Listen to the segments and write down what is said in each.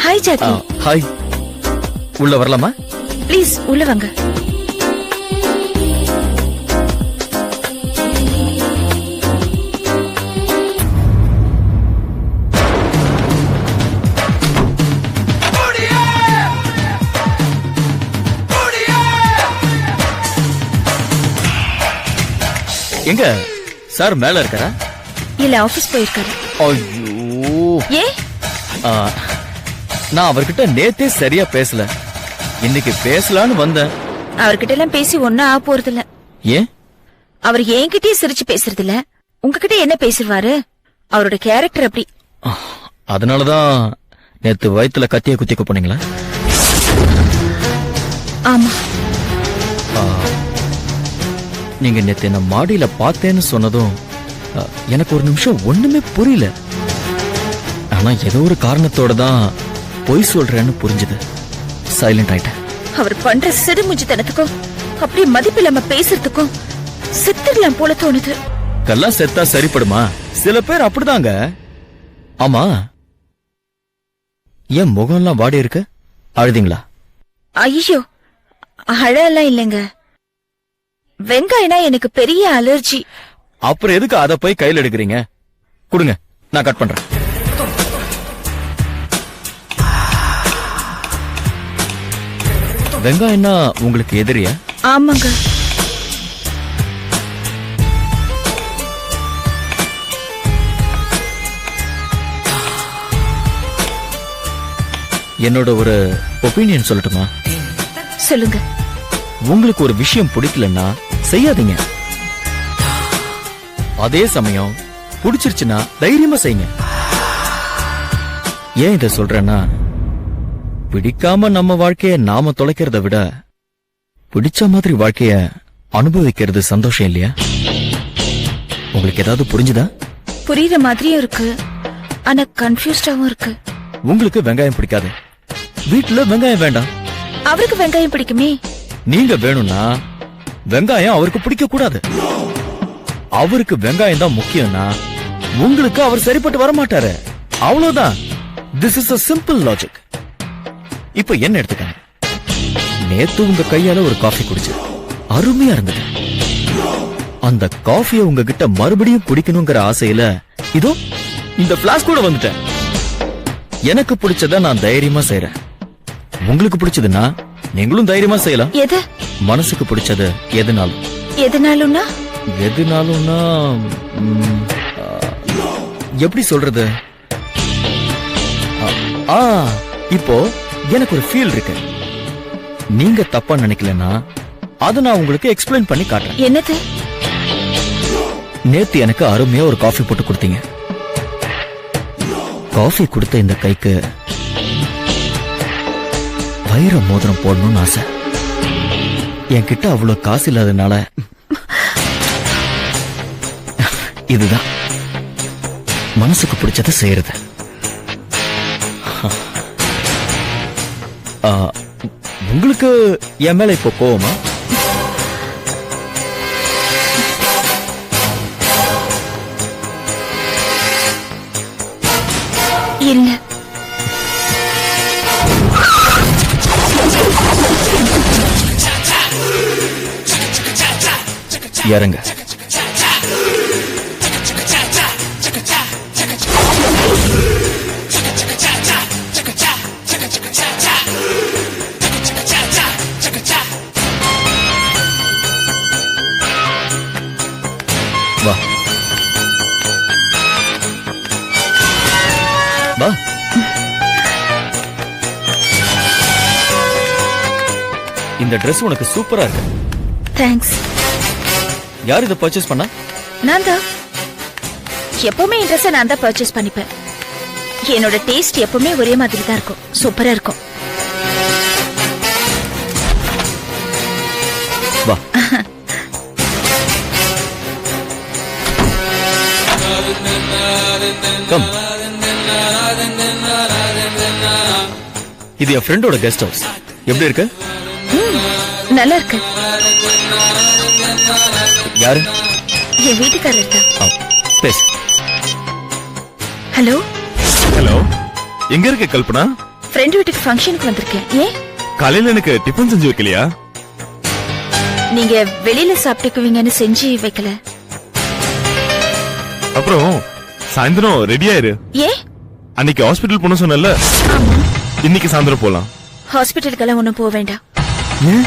Hi Jackie. Hi. உள்ள வரலாமா? Please உள்ள வாங்க. எங்க சார் மேல இருக்காரா? இல்ல, ஆபீஸ் போயிருக்காரு. ஐயோ. ஏ? நான் அவர்கிட்ட நேத்தே சரியா பேசல. இன்னைக்கு பேசலான்னு வந்தேன். அவர்கிட்ட எல்லாம் பேசி ஒன்னும் ஆக போறது இல்ல. ஏன்? அவர் என்கிட்டயே சிரிச்சு பேசுறது இல்ல. உங்ககிட்ட என்ன பேசுவாரு? அவரோட கேரக்டர் அப்படி. அதனாலதான் நேத்து வயித்துல கத்திய குத்திக்க போனீங்களா? ஆமா. நீங்க நேத்து என்ன மாடியில பார்த்தேன்னு சொன்னதும் எனக்கு ஒரு நிமிஷம் ஒண்ணுமே புரியல. ஆனா ஏதோ ஒரு காரணத்தோட தான் பொய் சொல்றேன்னு புரிஞ்சுது. சைலண்ட் ஆயிட்டேன். அவர் பண்ற சிடுமுஞ்சித்தனத்துக்கும் அப்படி மதிப்பில்லாம பேசுறதுக்கும் செத்துடலாம் போல தோணுது. கல்லா செத்தா சரிப்படுமா? சில பேர் அப்படிதாங்க. ஆமா, என் முகம்லாம் வாடி இருக்கு. அழுதிங்களா? ஐயோ, அழலாம் இல்லைங்க. வெங்காயம்னா எனக்கு பெரிய அலர்ஜி. அப்புறம் எதுக்கு அத போய் கையில் எடுக்கிறீங்க? கொடுங்க, நான் கட் பண்றேன். வெங்காயம்னா உங்களுக்கு எதிரியா? ஆமாங்க. என்னோட ஒரு ஒப்பீனியன் சொல்லட்டுமா? சொல்லுங்க. உங்களுக்கு ஒரு விஷயம் பிடிக்கலன்னா செய்யாதீங்க. அதே சமயம் பிடிச்சிருச்சுன்னா தைரியமா செய்யுங்க. ஏன் இத சொல்றேன்னா, பிடிக்காம நம்ம வாழ்க்கைய நாம தொலைக்கிறத விட பிடிச்ச மாதிரி வாழ்க்கைய அனுபவிக்கிறது சந்தோஷம் இல்லையா? உங்களுக்கு ஏதாவது புரிஞ்சுதா? புரியுற மாதிரியும் இருக்கு, ஆனா கன்ஃபியூஸ்டாவும் இருக்கு. உங்களுக்கு வெங்காயம் பிடிக்காது, வீட்டுல வெங்காயம் வேண்டாம். அவருக்கு வெங்காயம் பிடிக்குமே. நீங்க வேணும்னா வெங்காயம் அவருக்கு பிடிக்க கூடாது. அவருக்கு வெங்காயம் தான் முக்கியம்னா உங்களுக்கு அவர் சரிப்பட்டு வர மாட்டாரு. அவ்வளவுதான். This is a simple logic. இப்ப என்ன எடுத்துக்கங்க. நேத்து உங்க கையால ஒரு காஃபி குடிச்சு அருமையா இருந்தது. அந்த காஃபியை உங்ககிட்ட மறுபடியும் குடிக்கணுங்கிற ஆசையில இதோ இந்த பிளாஸ்க் கூட வந்துட்டேன். எனக்கு பிடிச்சத நான் தைரியமா செய்யறேன். உங்களுக்கு பிடிச்சதுன்னா நீங்களும் தைரியமா செய்யலாம். எது? மனசுக்கு பிடிச்சது எதுனாலும். எதுனாலும்னா? எதுனாலும்னா எப்படி சொல்றது? இப்போ எனக்கு ஒரு ஃபீல் இருக்கு. நீங்க தப்பா நினைக்கலன்னா அதை நான் உங்களுக்கு எக்ஸ்பிளைன் பண்ணி காட்டுறேன். என்னது? நேத்து எனக்கு அருமையா ஒரு காஃபி போட்டு கொடுத்தீங்க. காஃபி கொடுத்த இந்த கைக்கு வைர மோதிரம் போடணும்னு ஆசை. என்கிட்ட அவ்வளவு காசு இல்லாதனால இதுதான் மனசுக்கு பிடிச்சத செய்யறது. உங்களுக்கு என் மேல இப்போ கோவமா? இல்ல. இறங்க. வா வா. இந்த Dress உனக்கு சூப்பரா இருக்கு. தேங்க்ஸ். யார் இதை பர்ச்சேஸ் பண்ணா? நான் தான். எப்பவுமே இந்த ட்ரெஸ் நான் தான் பர்ச்சேஸ் பண்ணிப்பேன். என்னோட டேஸ்ட் எப்பவுமே ஒரே மாதிரி தான் இருக்கும். சூப்பரா இருக்கும். வா. கம். இது என் ஃப்ரெண்டோட கெஸ்ட் ஹவுஸ். எப்படி இருக்கு? நல்லா இருக்கு. யாரு? என் வீட்டுக்காரர் தான். பேசு. ஹலோ ஹலோ, எங்க இருக்க கல்பனா? ஃப்ரெண்ட் வீட்டுக்கு ஃபங்க்ஷனுக்கு வந்திருக்கேன். ஏன் காலையில எனக்கு டிஃபன் செஞ்சு வைக்கலையா? நீங்க வெளியில சாப்பிட்டுக்குவீங்கன்னு செஞ்சு வைக்கல. அப்புறம் சாயந்தரம் ரெடியா இரு. ஏன் அன்னைக்கு ஹாஸ்பிடல் போன சொன்னல, இன்னைக்கு சாயந்தரம் போலாம். ஹாஸ்பிட்டலுக்கெல்லாம் ஒன்னும் போக வேண்டாம். ஏன்?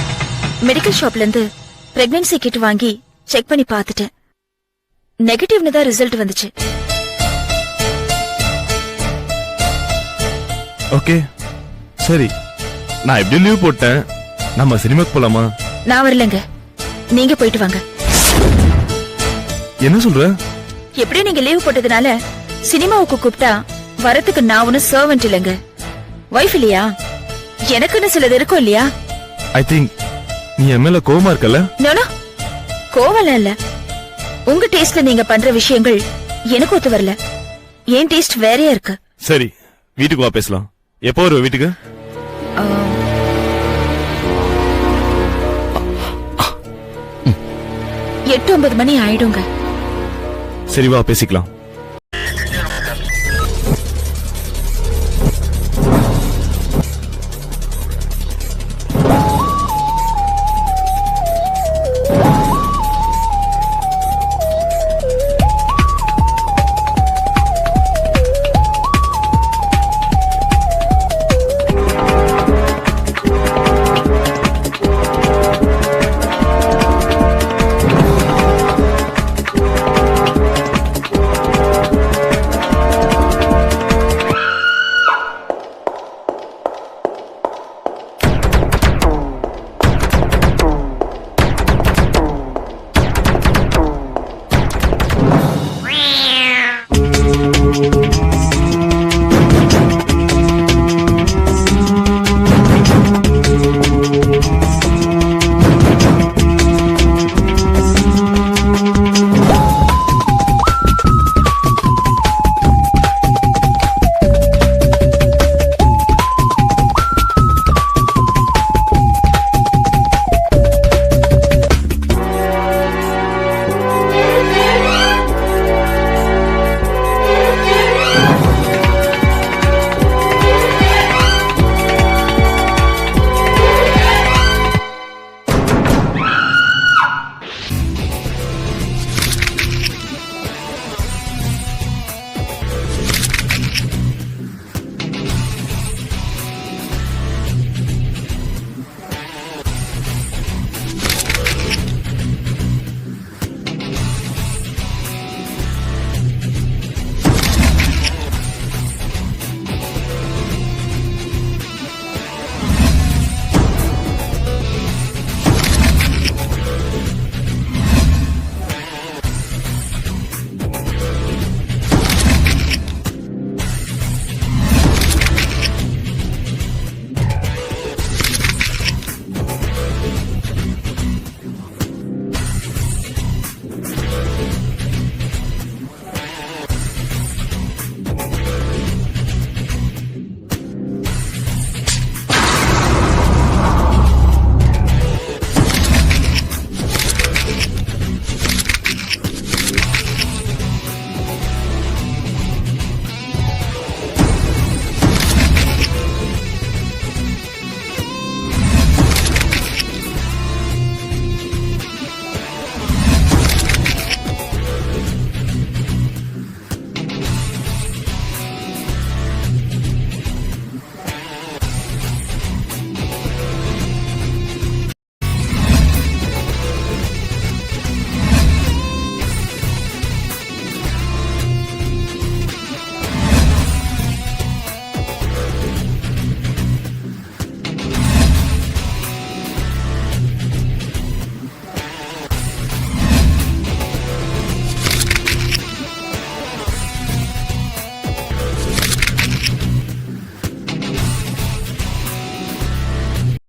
மெடிக்கல் ஷாப்ல இருந்து பிரெக்னன்சி கிட் வாங்கி செக் பண்ணி பார்த்துட்டேன். நெகட்டிவ்னு தான் ரிசல்ட் வந்துச்சு. ஓகே சரி, நான் எப்படி லீவ் போட்டேன். நம்ம சினிமாக்கு போலாமா? நான் வரலங்க, நீங்க போயிட்டு வாங்க. என்ன சொல்ற? எப்படியும் நீங்க லீவ் போட்டதுனால சினிமாவுக்கு கூப்பிட்டா வரத்துக்கு நான் ஒன்னும் சர்வெண்ட் இல்லைங்க, வைஃப் இல்லையா? எனக்குன்னு சிலது இருக்கும் இல்லையா? ஐ திங்க் நீ என் மேல கோவமா இருக்கல? நானா கோவல இல்ல. உங்க டேஸ்ட்ல நீங்க பண்ற விஷயங்கள் எனக்கு ஒத்து வரல. என் டேஸ்ட் வேறையா இருக்கு. சரி, வீட்டுக்கு வா பேசலாம். எப்போ வருவ வீட்டுக்கு? 8-9 மணி ஆயிடுங்க. சரி வா பேசிக்கலாம்.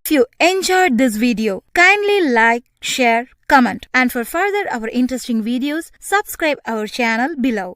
If you enjoyed this video, kindly like, share, comment, and for further our interesting videos, subscribe our channel below.